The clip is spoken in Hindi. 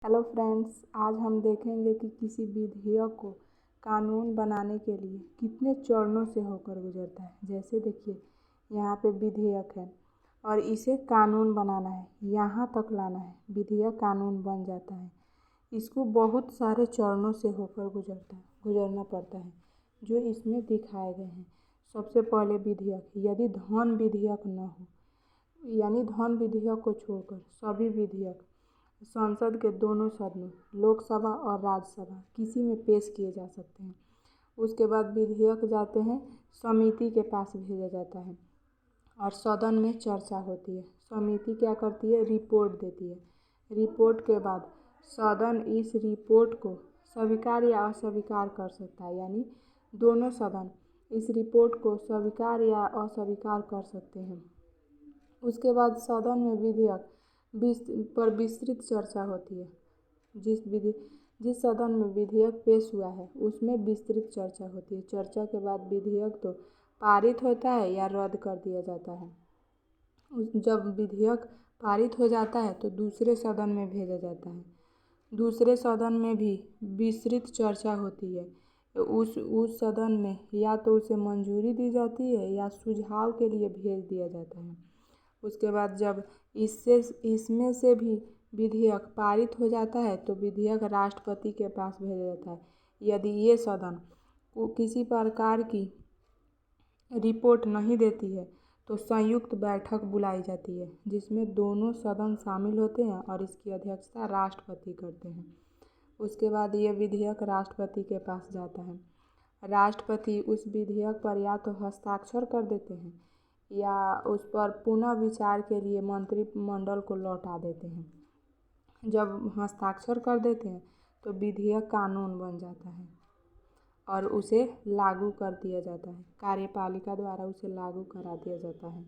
हेलो फ्रेंड्स, आज हम देखेंगे कि किसी विधेयक को कानून बनाने के लिए कितने चरणों से होकर गुजरता है। जैसे देखिए, यहाँ पे विधेयक है और इसे कानून बनाना है, यहाँ तक लाना है, विधेयक कानून बन जाता है। इसको बहुत सारे चरणों से होकर गुजरना पड़ता है, जो इसमें दिखाए गए हैं। सबसे पहले विधेयक, यदि धन विधेयक न हो, यानी धन विधेयक को छोड़कर सभी विधेयक संसद के दोनों सदनों, लोकसभा और राज्यसभा, किसी में पेश किए जा सकते हैं। उसके बाद विधेयक जाते हैं समिति के पास भेजा जाता है और सदन में चर्चा होती है। समिति क्या करती है? रिपोर्ट देती है। रिपोर्ट के बाद सदन इस रिपोर्ट को स्वीकार या अस्वीकार कर सकता है, यानी दोनों सदन इस रिपोर्ट को स्वीकार या अस्वीकार कर सकते हैं। उसके बाद सदन में विधेयक पर विस्तृत चर्चा होती है। जिस सदन में विधेयक पेश हुआ है उसमें विस्तृत चर्चा होती है। चर्चा के बाद विधेयक तो पारित होता है या रद्द कर दिया जाता है। जब विधेयक पारित हो जाता है तो दूसरे सदन में भेजा जाता है। दूसरे सदन में भी विस्तृत चर्चा होती है। उस सदन में या तो उसे मंजूरी दी जाती है या सुझाव के लिए भेज दिया जाता है। उसके बाद जब इसमें से भी विधेयक पारित हो जाता है तो विधेयक राष्ट्रपति के पास भेजा जाता है। यदि ये सदन को किसी प्रकार की रिपोर्ट नहीं देती है तो संयुक्त बैठक बुलाई जाती है, जिसमें दोनों सदन शामिल होते हैं और इसकी अध्यक्षता राष्ट्रपति करते हैं। उसके बाद ये विधेयक राष्ट्रपति के पास जाता है। राष्ट्रपति उस विधेयक पर या तो हस्ताक्षर कर देते हैं या उस पर पुनः विचार के लिए मंत्रिमंडल को लौटा देते हैं। जब हस्ताक्षर कर देते हैं तो विधेयक कानून बन जाता है और उसे लागू कर दिया जाता है। कार्यपालिका द्वारा उसे लागू करा दिया जाता है।